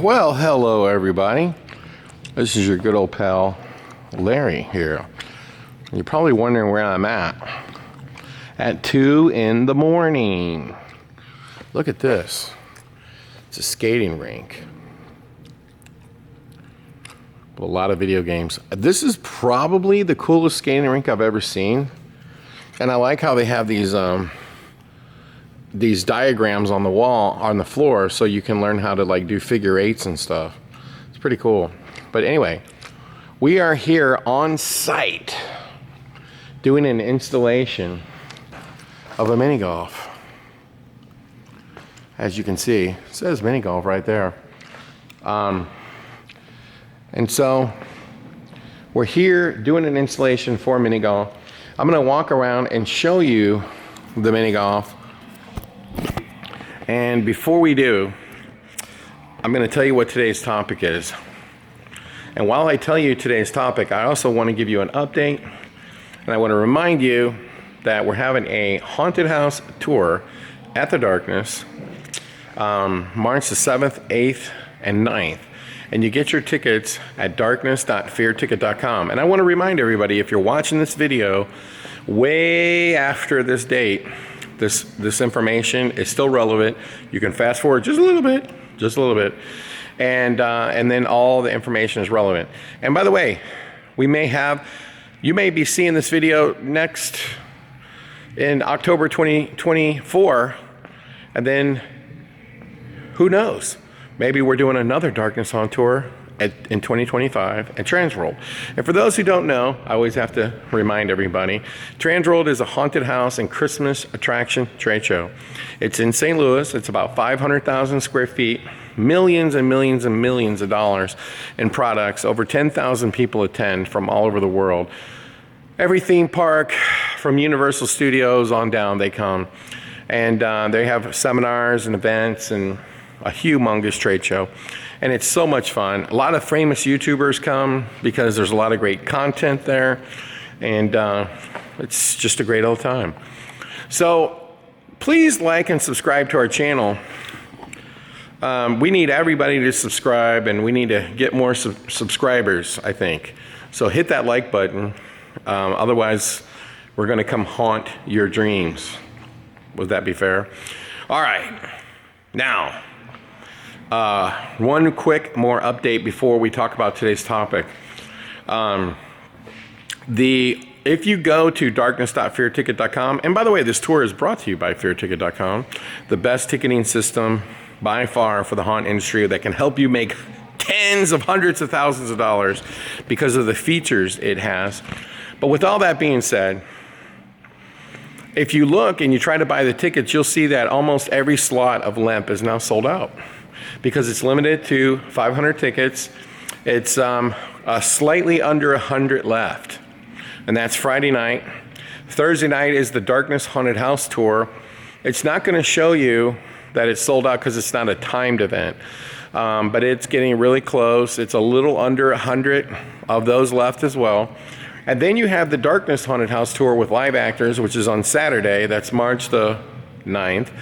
Well, hello everybody. This is your good old pal Larry here. You're probably wondering where I'm at 2 in the morning. Look at this. It's a skating rink with a lot of video games. This is probably the coolest skating rink I've ever seen, and I like how they have these diagrams on the wall, on the floor, so you can learn how to like do figure eights and stuff. It's pretty cool. But anyway, we are here on site doing an installation of a mini golf. As you can see, it says mini golf right there. And so we're here doing an installation for mini golf. I'm gonna walk around and show you the mini golf. And before we do, I'm going to tell you what today's topic is. And while I tell you today's topic, I also want to give you an update. And I want to remind you that we're having a haunted house tour at the Darkness, March the 7th, 8th, and 9th. And you get your tickets at darkness.fearticket.com. And I want to remind everybody, if you're watching this video way after this date, this information is still relevant. You can fast forward just a little bit, and then all the information is relevant. And by the way, you may be seeing this video next in October 2024, and then who knows? Maybe we're doing another Darkness on tour in 2025 at Transworld. And for those who don't know, I always have to remind everybody, Transworld is a haunted house and Christmas attraction trade show. It's in St. Louis. It's about 500,000 square feet, millions and millions and millions of dollars in products. Over 10,000 people attend from all over the world. Every theme park from Universal Studios on down, they come. And they have seminars and events and a humongous trade show. And it's so much fun. A lot of famous YouTubers come because there's a lot of great content there. And it's just a great old time. So please like and subscribe to our channel. We need everybody to subscribe, and we need to get more subscribers, I think. So hit that like button. Otherwise, we're going to come haunt your dreams. Would that be fair? All right. Now, one quick more update before we talk about today's topic. If you go to darkness.fearticket.com, and by the way, this tour is brought to you by fearticket.com, the best ticketing system by far for the haunt industry that can help you make tens of hundreds of thousands of dollars because of the features it has. But with all that being said, if you look and you try to buy the tickets, you'll see that almost every slot of LEMP is now sold out because it's limited to 500 tickets. It's slightly under 100 left, and that's Friday night. Thursday night is the Darkness Haunted House Tour. It's not going to show you that it's sold out because it's not a timed event, but it's getting really close. It's a little under 100 of those left as well. And then you have the Darkness Haunted House Tour with live actors, which is on Saturday. That's March the 9th.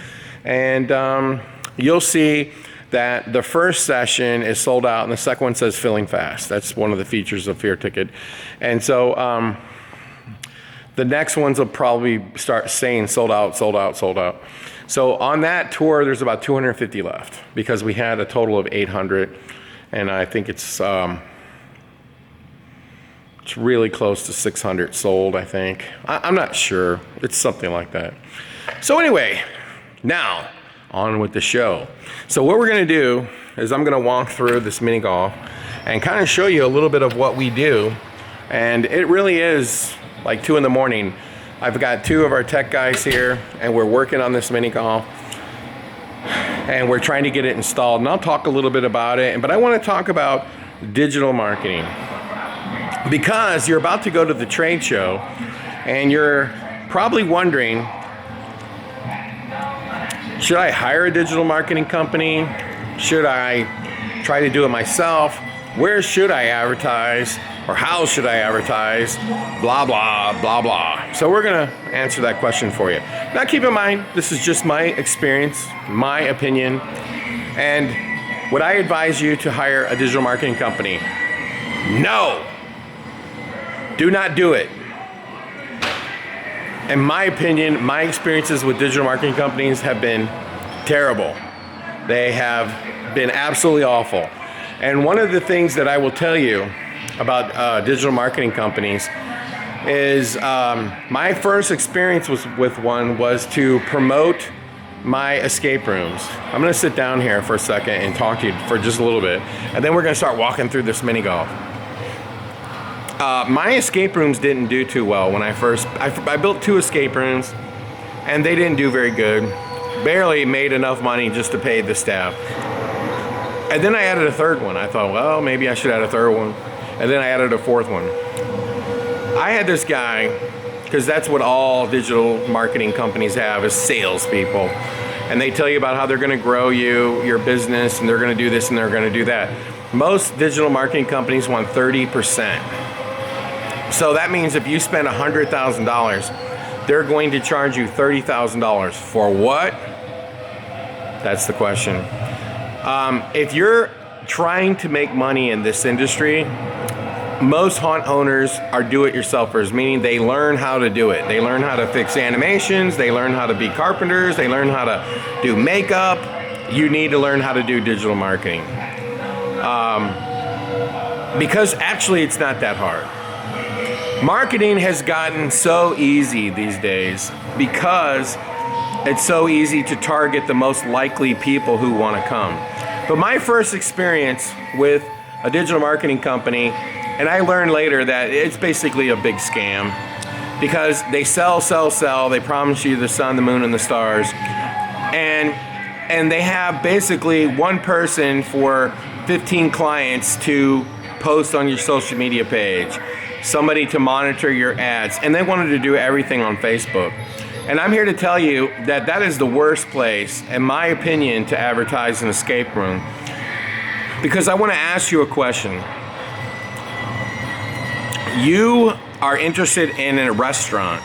And you'll see that the first session is sold out, and the second one says filling fast. That's one of the features of Fear Ticket. And so the next ones will probably start saying sold out, sold out, sold out. So on that tour, there's about 250 left because we had a total of 800. And I think it's really close to 600 sold, I think. I'm not sure. It's something like that. So anyway, now on with the show. So what we're going to do is I'm going to walk through this mini golf and kind of show you a little bit of what we do. And it really is like 2 in the morning. I've got 2 of our tech guys here, and we're working on this mini golf. And we're trying to get it installed. And I'll talk a little bit about it. But I want to talk about digital marketing. Because you're about to go to the trade show, and you're probably wondering, should I hire a digital marketing company? Should I try to do it myself? Where should I advertise? Or how should I advertise? Blah, blah, blah, blah. So we're going to answer that question for you. Now keep in mind, this is just my experience, my opinion, and Would I advise you to hire a digital marketing company? No. Do not do it. In my opinion, my experiences with digital marketing companies have been terrible. They have been absolutely awful. And one of the things that I will tell you about digital marketing companies is my first experience with one was to promote my escape rooms. I'm gonna sit down here for a second and talk to you for just a little bit, and then we're gonna start walking through this mini golf. My escape rooms didn't do too well when I built 2 escape rooms, and they didn't do very good. Barely made enough money just to pay the staff. And then I added a 3rd one. I thought, well, maybe I should add a 3rd one. And then I added a 4th one. I had this guy, because that's what all digital marketing companies have, is salespeople. And they tell you about how they're gonna grow your business, and they're gonna do this and they're gonna do that. Most digital marketing companies want 30%. So that means if you spend $100,000, they're going to charge you $30,000. For what? That's the question. If you're trying to make money in this industry, most haunt owners are do-it-yourselfers, meaning they learn how to do it. They learn how to fix animations, they learn how to be carpenters, they learn how to do makeup. You need to learn how to do digital marketing. Because actually it's not that hard. Marketing has gotten so easy these days because it's so easy to target the most likely people who want to come. But my first experience with a digital marketing company, and I learned later that it's basically a big scam because they sell, they promise you the sun, the moon, and the stars, and they have basically one person for 15 clients to post on your social media page, somebody to monitor your ads, and they wanted to do everything on Facebook. And I'm here to tell you that that is the worst place, in my opinion, to advertise an escape room. Because I want to ask you a question. You are interested in a restaurant.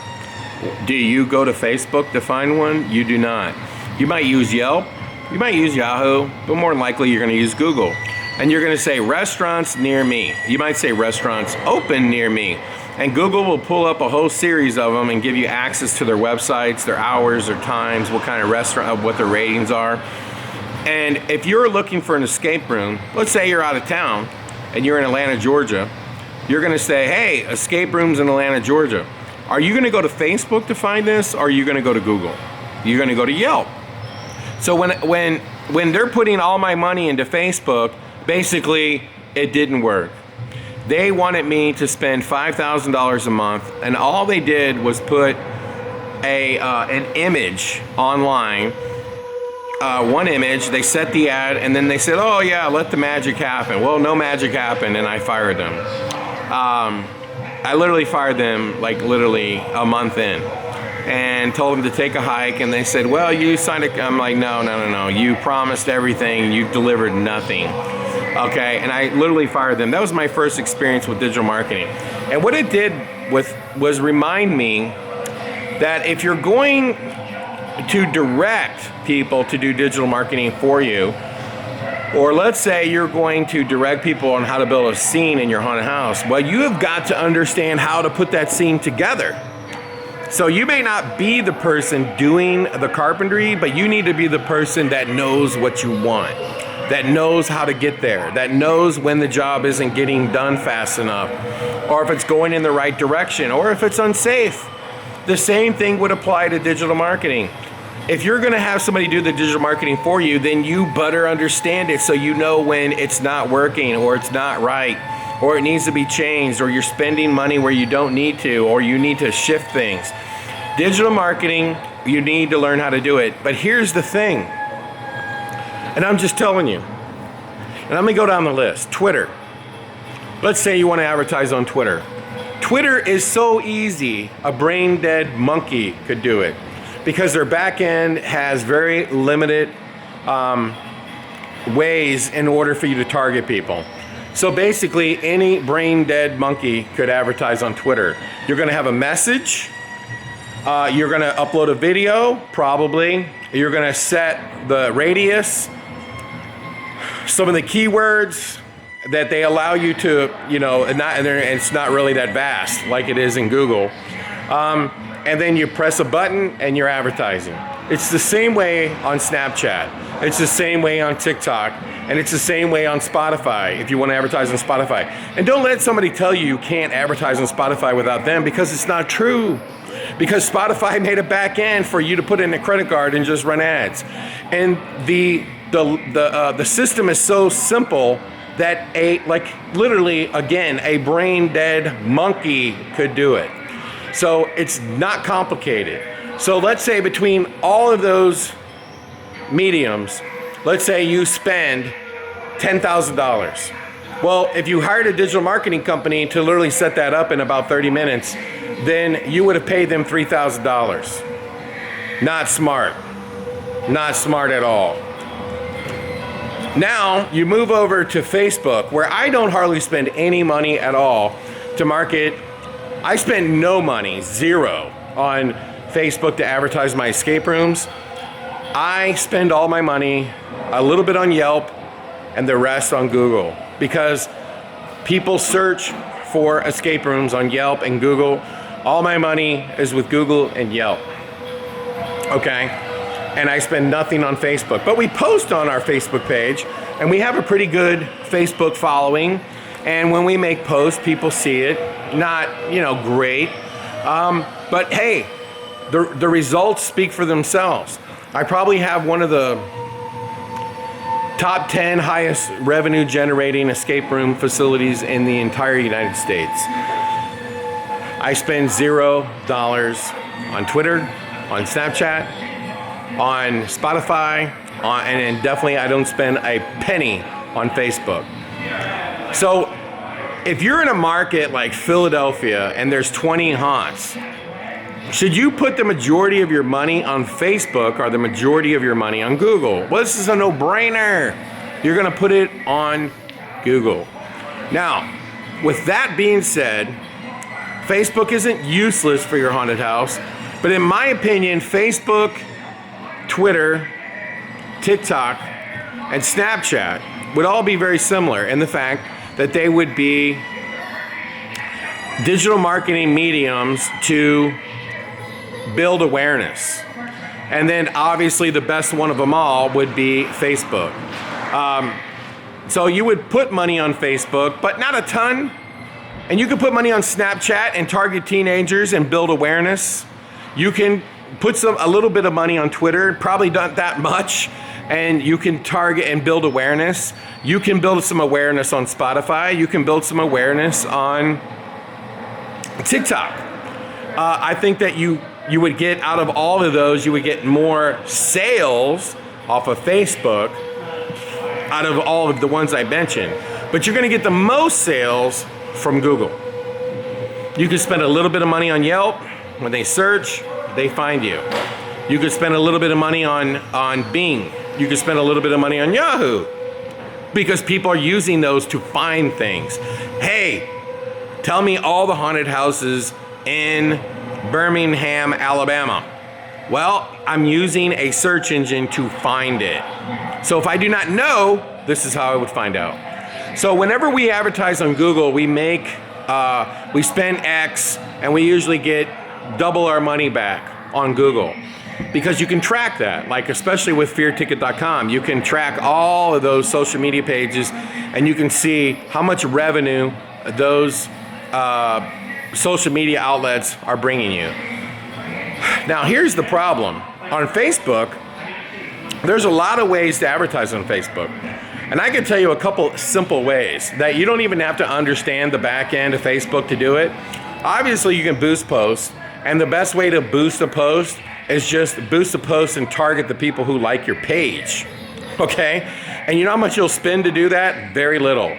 Do you go to Facebook to find one? You do not. You might use Yelp, you might use Yahoo, but more than likely you're going to use Google. And you're going to say restaurants near me. You might say restaurants open near me. And Google will pull up a whole series of them and give you access to their websites, their hours, their times, what kind of restaurant, what their ratings are. And if you're looking for an escape room, let's say you're out of town and you're in Atlanta, Georgia, you're going to say, hey, escape rooms in Atlanta, Georgia. Are you going to go to Facebook to find this, or are you going to go to Google? You're going to go to Yelp. So when they're putting all my money into Facebook, basically it didn't work. They wanted me to spend $5,000 a month, and all they did was put an image online, one image. They set the ad, and then they said, oh yeah, let the magic happen. Well, no magic happened, and I fired them. I literally fired them like literally a month in and told them to take a hike, and they said, well, you signed a... I'm like, no. You promised everything, you delivered nothing. Okay, and I literally fired them. That was my first experience with digital marketing. And what it did was remind me that if you're going to direct people to do digital marketing for you, or let's say you're going to direct people on how to build a scene in your haunted house, well, you have got to understand how to put that scene together. So you may not be the person doing the carpentry, but you need to be the person that knows what you want, that knows how to get there, that knows when the job isn't getting done fast enough, or if it's going in the right direction, or if it's unsafe. The same thing would apply to digital marketing. If you're gonna have somebody do the digital marketing for you, then you better understand it so you know when it's not working, or it's not right, or it needs to be changed, or you're spending money where you don't need to, or you need to shift things. Digital marketing, you need to learn how to do it. But here's the thing, and I'm just telling you, and I'm gonna go down the list. Twitter. Let's say you wanna advertise on Twitter. Twitter is so easy, a brain dead monkey could do it, because their back end has very limited ways in order for you to target people. So basically, any brain dead monkey could advertise on Twitter. You're gonna have a message, you're gonna upload a video, probably. You're gonna set the radius. some of the keywords that they allow you to, and it's not really that vast like it is in Google. And then you press a button and you're advertising. It's the same way on Snapchat. It's the same way on TikTok. And it's the same way on Spotify if you want to advertise on Spotify. And don't let somebody tell you you can't advertise on Spotify without them, because it's not true. Because Spotify made a back end for you to put in a credit card and just run ads. And the system is so simple that literally, again, a brain dead monkey could do it. So it's not complicated. So let's say between all of those mediums, let's say you spend $10,000. Well, if you hired a digital marketing company to literally set that up in about 30 minutes, then you would have paid them $3,000. Not smart. Not smart at all. Now you move over to Facebook, where I don't hardly spend any money at all to market. I spend no money, zero, on Facebook to advertise my escape rooms. I spend all my money, a little bit on Yelp, and the rest on Google, because people search for escape rooms on Yelp and Google. All my money is with Google and Yelp. Okay? And I spend nothing on Facebook. But we post on our Facebook page, and we have a pretty good Facebook following. And when we make posts, people see it. Not, great. But hey, the results speak for themselves. I probably have one of the top 10 highest revenue generating escape room facilities in the entire United States. I spend $0 on Twitter, on Snapchat, on Spotify, and definitely I don't spend a penny on Facebook. So if you're in a market like Philadelphia and there's 20 haunts, should you put the majority of your money on Facebook or the majority of your money on Google? Well, this is a no-brainer. You're gonna put it on Google. Now, with that being said, Facebook isn't useless for your haunted house, but in my opinion, Facebook, Twitter, TikTok, and Snapchat would all be very similar in the fact that they would be digital marketing mediums to build awareness. And then obviously the best one of them all would be Facebook. So you would put money on Facebook, but not a ton. And you can put money on Snapchat and target teenagers and build awareness. You can put a little bit of money on Twitter, probably not that much, and you can target and build awareness. You can build some awareness on Spotify. You can build some awareness on TikTok. I think that you would get, out of all of those, you would get more sales off of Facebook out of all of the ones I mentioned. But you're gonna get the most sales from Google. You could spend a little bit of money on Yelp. When they search, they find you. You could spend a little bit of money on Bing. You could spend a little bit of money on Yahoo, because people are using those to find things. Hey, tell me all the haunted houses in Birmingham, Alabama. Well, I'm using a search engine to find it. So if I do not know, this is how I would find out. So whenever we advertise on Google, we spend X, and we usually get double our money back on Google, because you can track that. Like especially with fearticket.com, you can track all of those social media pages, and you can see how much revenue those social media outlets are bringing you. Now here's the problem. On Facebook, there's a lot of ways to advertise on Facebook. And I can tell you a couple simple ways that you don't even have to understand the back end of Facebook to do it. Obviously you can boost posts, and the best way to boost a post is just boost a post and target the people who like your page, okay? And you know how much you'll spend to do that? Very little.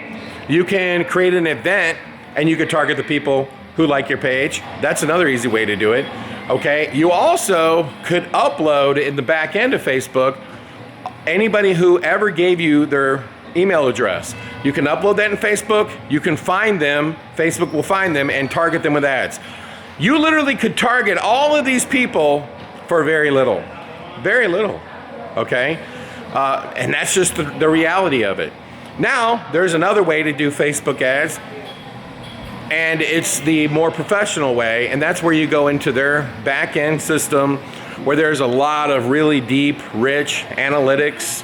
You can create an event and you can target the people who like your page. That's another easy way to do it, okay? You also could upload in the back end of Facebook anybody who ever gave you their email address. You can upload that in Facebook, you can find them, Facebook will find them and target them with ads. You literally could target all of these people for very little, okay? And that's just the reality of it. Now, there's another way to do Facebook ads, and it's the more professional way, and that's where you go into their back-end system where there's a lot of really deep, rich analytics,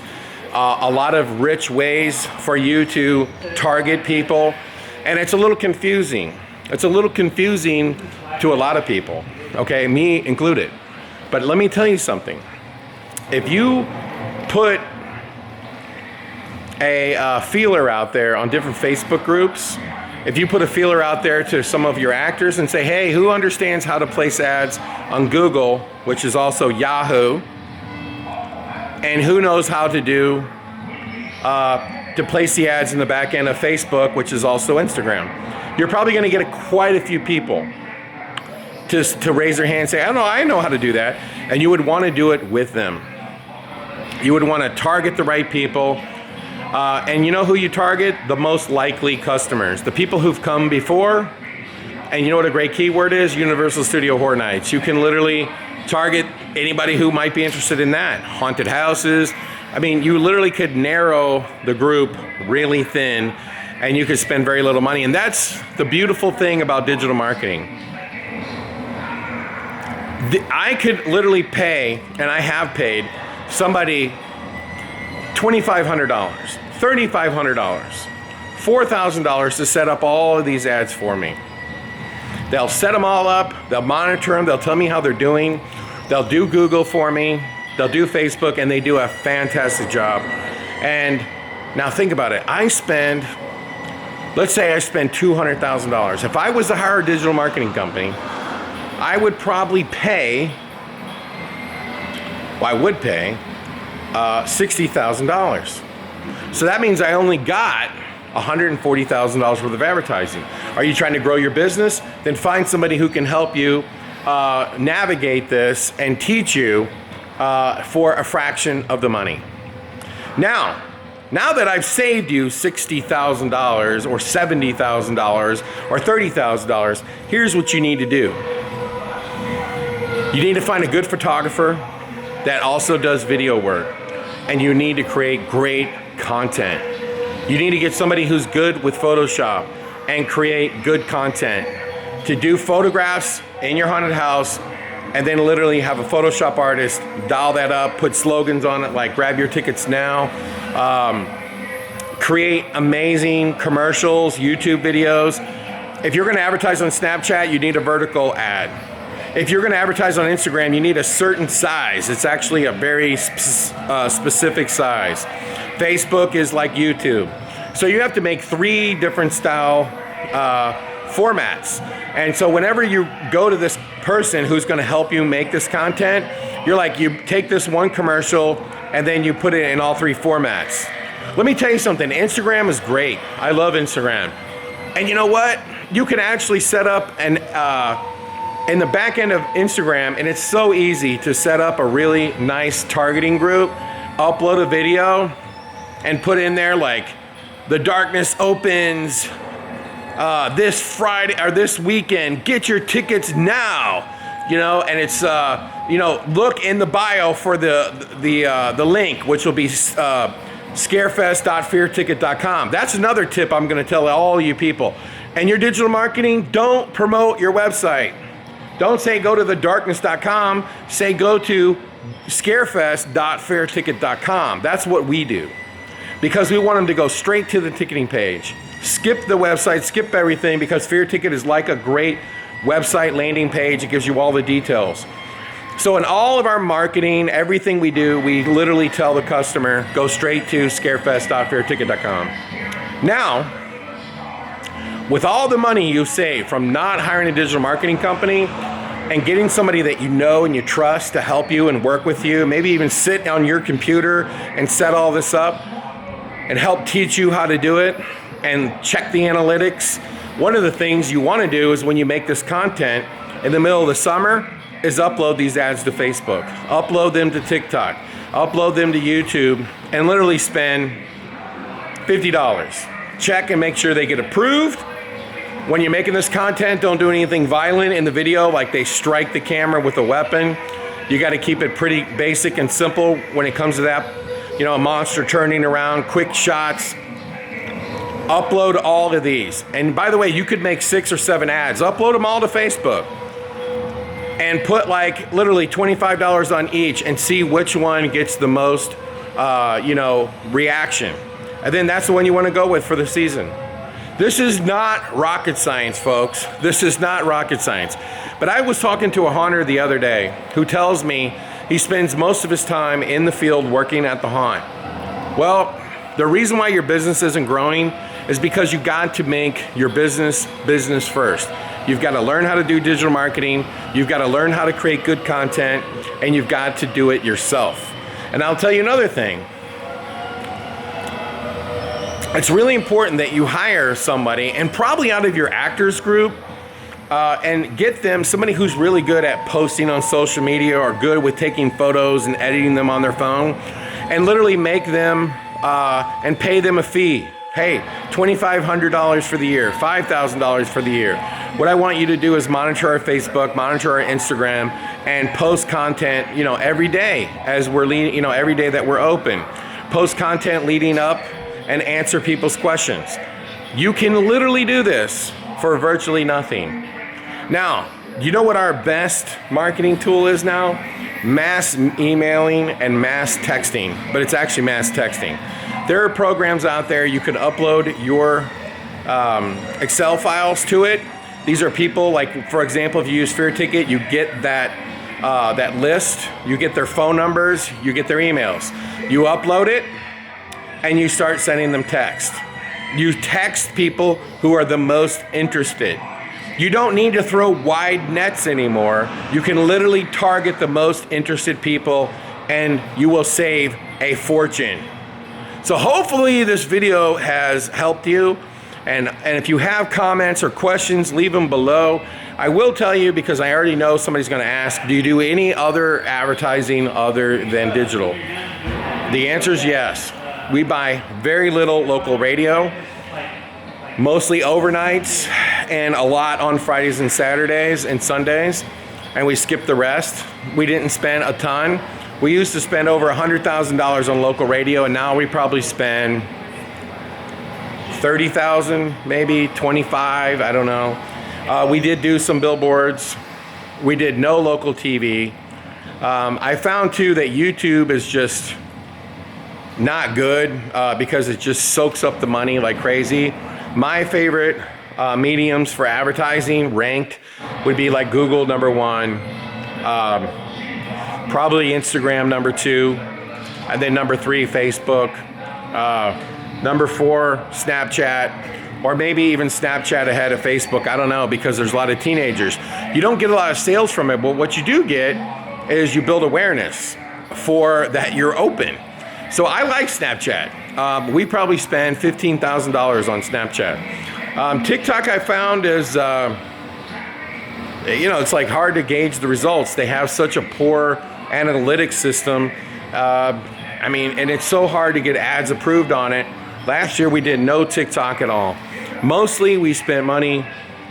a lot of rich ways for you to target people, and it's a little confusing. It's a little confusing to a lot of people, okay, me included. But let me tell you something. If you put a feeler out there on different Facebook groups, if you put a feeler out there to some of your actors and say, hey, who understands how to place ads on Google, which is also Yahoo, and who knows how to do to place the ads in the back end of Facebook, which is also Instagram, you're probably going to get quite a few people to raise their hand and say, I know how to do that. And you would want to do it with them. You would want to target the right people. And you know who you target? The most likely customers, the people who've come before. And you know what a great keyword is? Universal Studio Horror Nights. You can literally target anybody who might be interested in that. Haunted houses. I mean, you literally could narrow the group really thin, and you could spend very little money. And that's the beautiful thing about digital marketing. I could literally pay, and I have paid, somebody $2,500, $3,500, $4,000 to set up all of these ads for me. They'll set them all up, they'll monitor them, they'll tell me how they're doing, they'll do Google for me, they'll do Facebook, and they do a fantastic job. And now think about it. Let's say I spend $200,000. If I was to hire a digital marketing company, I would probably pay, $60,000. So that means I only got $140,000 worth of advertising. Are you trying to grow your business? Then find somebody who can help you navigate this and teach you for a fraction of the money. Now that I've saved you $60,000 or $70,000 or $30,000, here's what you need to do. You need to find a good photographer that also does video work, and you need to create great content. You need to get somebody who's good with Photoshop and create good content to do photographs in your haunted house, and then literally have a Photoshop artist dial that up, put slogans on it like grab your tickets now, create amazing commercials, YouTube videos. If you're gonna advertise on Snapchat, you need a vertical ad. If you're going to advertise on Instagram, you need a certain size. It's actually a very specific size. Facebook is like YouTube. So you have to make 3 different style formats. And so whenever you go to this person who's going to help you make this content, you take this one commercial and then you put it in all 3 formats. Let me tell you something. Instagram is great. I love Instagram. And you know what? You can actually set up in the back end of Instagram, and it's so easy to set up a really nice targeting group, upload a video, and put in there like, the darkness opens this Friday or this weekend, get your tickets now, and it's, look in the bio for the link, which will be scarefest.fearticket.com. That's another tip I'm gonna tell all you people. And your digital marketing, don't promote your website. Don't say go to thedarkness.com, say go to scarefest.fearticket.com. That's what we do. Because we want them to go straight to the ticketing page. Skip the website, skip everything, because Fear Ticket is like a great website landing page. It gives you all the details. So in all of our marketing, everything we do, we literally tell the customer, go straight to scarefest.fearticket.com. Now, with all the money you save from not hiring a digital marketing company and getting somebody that you know and you trust to help you and work with you, maybe even sit on your computer and set all this up and help teach you how to do it and check the analytics. One of the things you want to do is when you make this content in the middle of the summer is upload these ads to Facebook, upload them to TikTok, upload them to YouTube, and literally spend $50. Check and make sure they get approved. When you're making this content, don't do anything violent in the video, like they strike the camera with a weapon. You got to keep it pretty basic and simple when it comes to that. you know, a monster turning around, quick shots. Upload all of these. And by the way, you could make 6 or 7 ads. Upload them all to Facebook. And put like literally $25 on each and see which one gets the most, you know, reaction. And then that's the one you want to go with for the season. This is not rocket science, folks. This is not rocket science. But I was talking to a haunter the other day who tells me he spends most of his time in the field working at the haunt. Well, the reason why your business isn't growing is because you got to make your business first. You've got to learn how to do digital marketing, you've got to learn how to create good content, and you've got to do it yourself. And I'll tell you another thing. It's really important that you hire somebody, and probably out of your actors group, and get them somebody who's really good at posting on social media or good with taking photos and editing them on their phone, and literally make them and pay them a fee. Hey, $2,500 for the year, $5,000 for the year. What I want you to do is monitor our Facebook, monitor our Instagram, and post content, you know, every day as we're you know, every day that we're open. Post content leading up and answer people's questions. You can literally do this for virtually nothing. Now, you know what our best marketing tool is now? Mass emailing and mass texting, but it's actually mass texting. There are programs out there you can upload your Excel files to it. These are people like, for example, if you use Fear Ticket, you get that list, you get their phone numbers, you get their emails. You upload it and you start sending them text. You text people who are the most interested. You don't need to throw wide nets anymore. You can literally target the most interested people and you will save a fortune. So hopefully this video has helped you. And if you have comments or questions, leave them below. I will tell you, because I already know somebody's gonna ask, do you do any other advertising other than digital? The answer is yes. We buy very little local radio, mostly overnights, and a lot on Fridays and Saturdays and Sundays, and we skip the rest. We didn't spend a ton. We used to spend over $100,000 on local radio, and now we probably spend 30,000, maybe 25, I don't know. We did do some billboards. We did no local TV. I found too that YouTube is just not good because it just soaks up the money like crazy. My favorite mediums for advertising ranked would be like Google #1, probably Instagram #2, and then #3 Facebook, #4 Snapchat, or maybe even Snapchat ahead of Facebook. I don't know, because there's a lot of teenagers. You don't get a lot of sales from it, but what you do get is you build awareness for that you're open. So I like Snapchat. We probably spend $15,000 on Snapchat. TikTok I found is, you know, it's like hard to gauge the results. They have such a poor analytics system. I mean, and it's so hard to get ads approved on it. Last year we did no TikTok at all. Mostly we spent money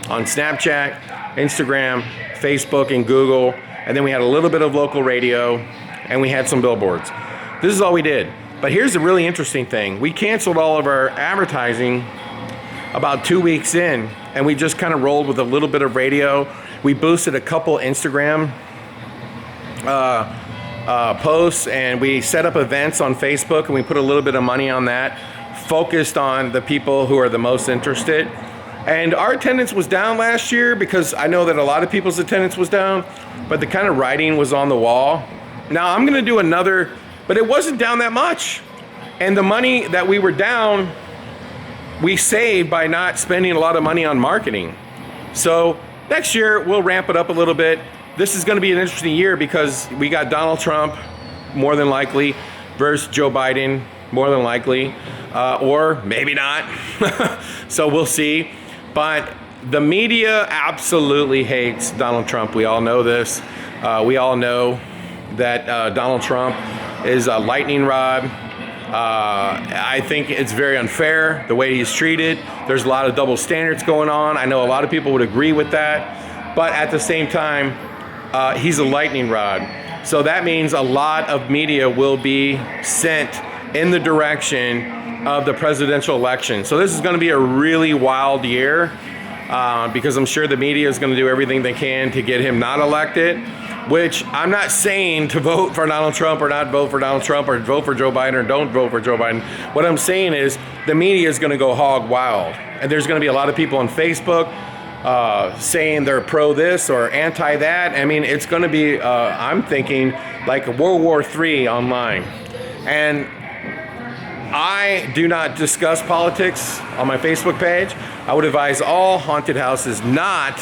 on Snapchat, Instagram, Facebook, and Google, and then we had a little bit of local radio, and we had some billboards. This is all we did. But here's the really interesting thing. We canceled all of our advertising about 2 weeks in, and we just kind of rolled with a little bit of radio. We boosted a couple Instagram posts, and we set up events on Facebook, and we put a little bit of money on that, focused on the people who are the most interested. And our attendance was down last year, because I know that a lot of people's attendance was down, but the kind of writing was on the wall. Now I'm gonna do another, but it wasn't down that much. And the money that we were down, we saved by not spending a lot of money on marketing. So next year we'll ramp it up a little bit. This is gonna be an interesting year because we got Donald Trump, more than likely, versus Joe Biden, more than likely, or maybe not. So we'll see. But the media absolutely hates Donald Trump. We all know this. We all know that Donald Trump is a lightning rod. I think it's very unfair the way he's treated. There's a lot of double standards going on. I know a lot of people would agree with that. But at the same time, he's a lightning rod. So that means a lot of media will be sent in the direction of the presidential election. So this is going to be a really wild year because I'm sure the media is going to do everything they can to get him not elected, which I'm not saying to vote for Donald Trump or not vote for Donald Trump or vote for Joe Biden or don't vote for Joe Biden. What I'm saying is the media is going to go hog wild. And there's going to be a lot of people on Facebook saying they're pro this or anti that. I mean, it's going to be, I'm thinking, like World War III online. And I do not discuss politics on my Facebook page. I would advise all haunted houses not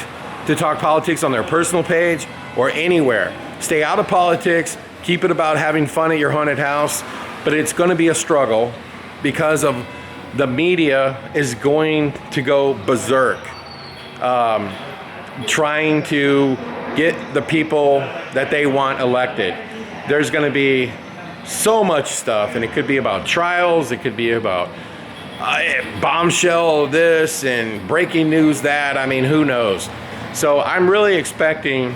to talk politics on their personal page or anywhere. Stay out of politics, keep it about having fun at your haunted house, but it's going to be a struggle because of the media is going to go berserk, trying to get the people that they want elected. There's going to be so much stuff, and it could be about trials, it could be about bombshell this and breaking news that. I mean, who knows? So I'm really expecting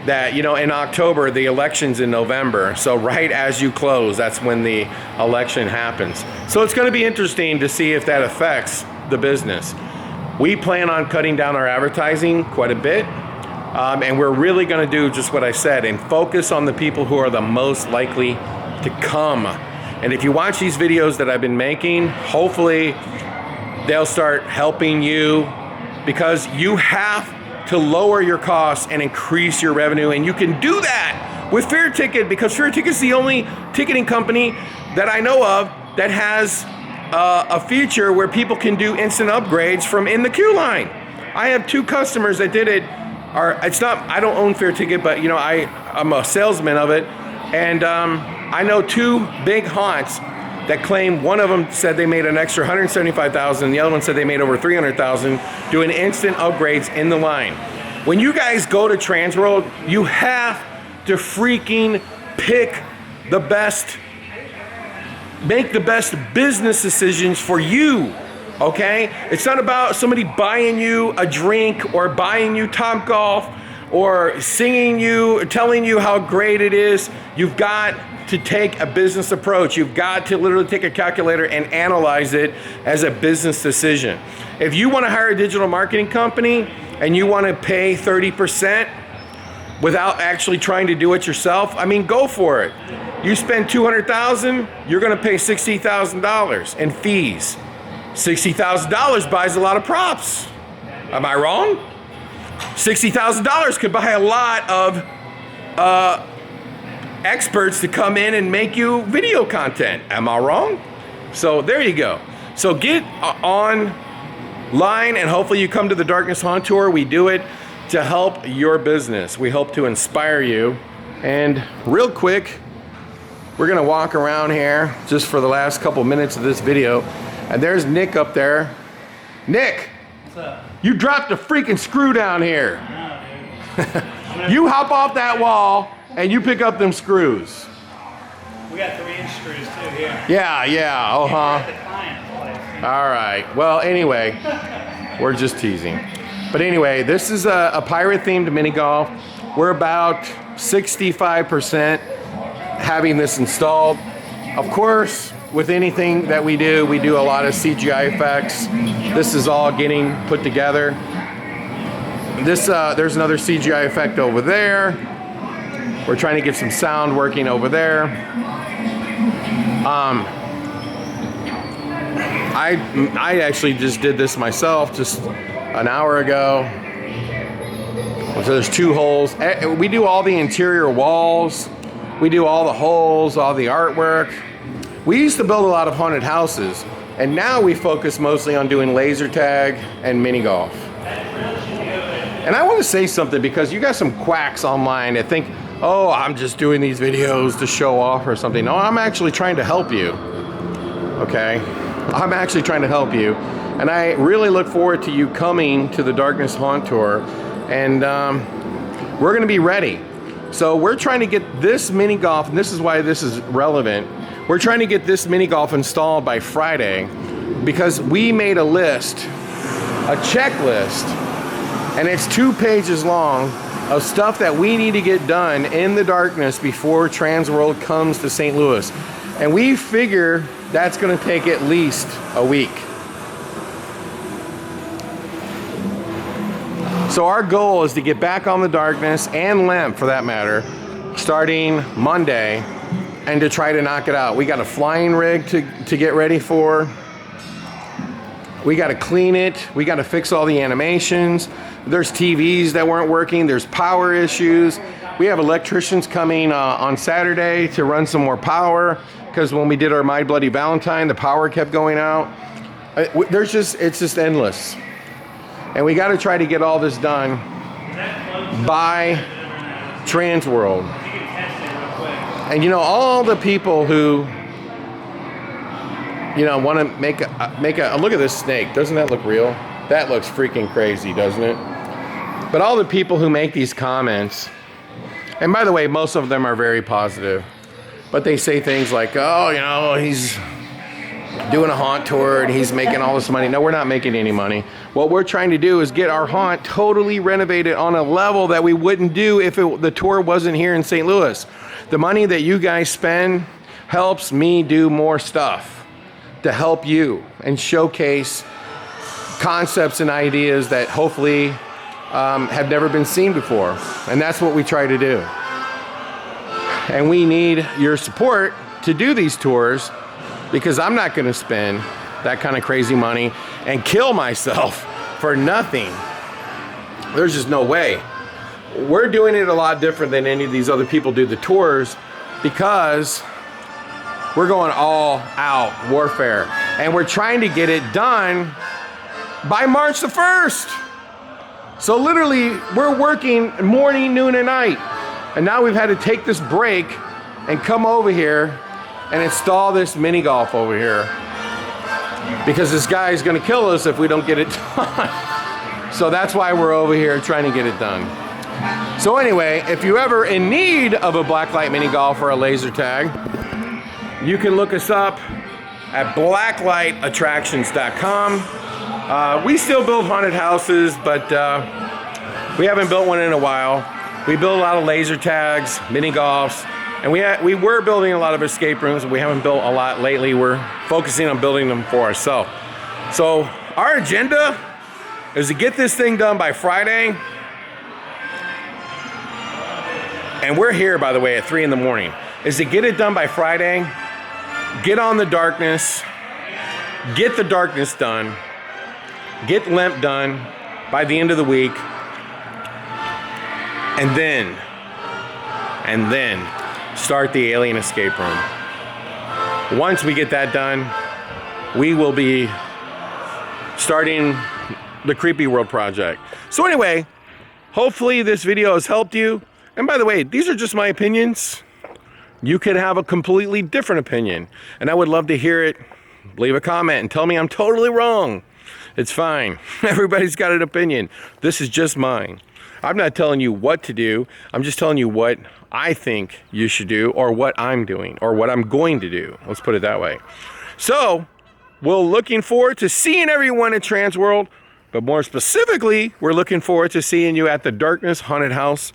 that, you know, in October, the election's in November. So right as you close, that's when the election happens. So it's going to be interesting to see if that affects the business. We plan on cutting down our advertising quite a bit. And we're really going to do just what I said and focus on the people who are the most likely to come. And if you watch these videos that I've been making, hopefully they'll start helping you, because you have to lower your costs and increase your revenue. And you can do that with Fear Ticket, because Fear Ticket is the only ticketing company that I know of that has a feature where people can do instant upgrades from in the queue line. I have 2 customers that did it. It's not, I don't own Fear Ticket, but you know, I'm a salesman of it. And I know 2 big haunts that claim, one of them said they made an extra $175,000, the other one said they made over $300,000 doing instant upgrades in the line. When you guys go to Transworld, you have to freaking pick the best, make the best business decisions for you, okay? It's not about somebody buying you a drink or buying you Topgolf or singing you, telling you how great it is. You've got to take a business approach. You've got to literally take a calculator and analyze it as a business decision. If you want to hire a digital marketing company and you want to pay 30% without actually trying to do it yourself, I mean, go for it. You spend $200,000, you're going to pay $60,000 in fees. $60,000 buys a lot of props. Am I wrong? $60,000 could buy a lot of experts to come in and make you video content. Am I wrong? So there you go. So get online and hopefully you come to the Darkness Haunt Tour. We do it to help your business. We hope to inspire you. And real quick, we're gonna walk around here just for the last couple minutes of this video. And there's Nick up there. Nick, what's up? You dropped a freaking screw down here. I know, dude. You hop off that wall and you pick up them screws. We got 3-inch screws too here. Yeah, We're at the client's place. All right, well, anyway, we're just teasing. But anyway, this is a pirate-themed mini golf. We're about 65% having this installed. Of course, with anything that we do a lot of CGI effects. This is all getting put together. There's another CGI effect over there. We're trying to get some sound working over there. I actually just did this myself just an hour ago. So there's 2 holes. We do all the interior walls. We do all the holes, all the artwork. We used to build a lot of haunted houses, and now we focus mostly on doing laser tag and mini golf. And I want to say something, because you got some quacks online that think, oh, I'm just doing these videos to show off or something. No, I'm actually trying to help you, okay? I'm actually trying to help you. And I really look forward to you coming to the Darkness Haunt Tour, and we're gonna be ready. So we're trying to get this mini golf, and this is why this is relevant. We're trying to get this mini golf installed by Friday, because we made a list, a checklist, and it's 2 pages long of stuff that we need to get done in the darkness before Transworld comes to St. Louis. And we figure that's going to take at least a week. So our goal is to get back on the darkness and lamp, for that matter, starting Monday, and to try to knock it out. We got a flying rig to get ready for. We got to clean it. We got to fix all the animations. There's TVs that weren't working. There's power issues. We have electricians coming on Saturday to run some more power, because when we did our My Bloody Valentine, the power kept going out. It's just endless. And we got to try to get all this done by Transworld. And you know, all the people who, you know, want to make a look at this snake. Doesn't that look real? That looks freaking crazy, doesn't it? But all the people who make these comments, and by the way, most of them are very positive, but they say things like, oh, you know, he's doing a haunt tour and he's making all this money. No, we're not making any money. What we're trying to do is get our haunt totally renovated on a level that we wouldn't do if the tour wasn't here in St. Louis. The money that you guys spend helps me do more stuff to help you and showcase concepts and ideas that hopefully have never been seen before. And that's what we try to do. And we need your support to do these tours, because I'm not going to spend that kind of crazy money and kill myself for nothing. There's just no way. We're doing it a lot different than any of these other people do the tours, because we're going all out warfare, and we're trying to get it done by March the 1st. So literally we're working morning, noon, and night. And now we've had to take this break and come over here and install this mini golf over here, because this guy is going to kill us if we don't get it done. So that's why we're over here trying to get it done. So anyway, if you're ever in need of a blacklight mini golf or a laser tag, you can look us up at blacklightattractions.com. We still build haunted houses, but we haven't built one in a while. We build a lot of laser tags, mini golfs, and we were building a lot of escape rooms, but we haven't built a lot lately. We're focusing on building them for ourselves. So our agenda is to get this thing done by Friday. And we're here, by the way, at 3 in the morning. Is to get it done by Friday, get on the darkness, get the darkness done, get Limp done by the end of the week, and then start the alien escape room. Once we get that done, we will be starting the Creepy World project. So anyway, hopefully this video has helped you. And by the way, these are just my opinions. You could have a completely different opinion, and I would love to hear it. Leave a comment and tell me I'm totally wrong. It's fine. Everybody's got an opinion. This is just mine. I'm not telling you what to do. I'm just telling you what I think you should do, or what I'm doing, or what I'm going to do. Let's put it that way. So, we're looking forward to seeing everyone at Transworld, but more specifically, we're looking forward to seeing you at the Darkness Haunted House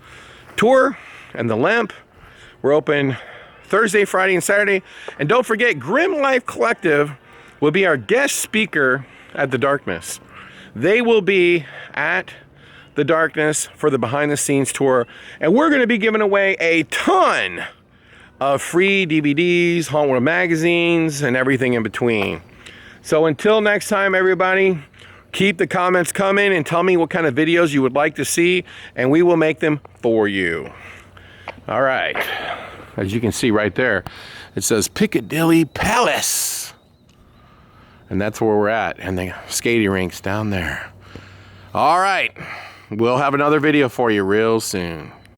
Tour and the Lamp. We're open Thursday, Friday, and Saturday. And don't forget, Grim Life Collective will be our guest speaker at the Darkness. They will be at the Darkness for the behind the scenes tour, and we're going to be giving away a ton of free DVDs, Hauntworld magazines, and everything in between. So until next time, everybody, keep the comments coming and tell me what kind of videos you would like to see, and we will make them for you. All right, as you can see right there, it says Piccadilly Palace, and that's where we're at, and the skating rink's down there. All right, we'll have another video for you real soon.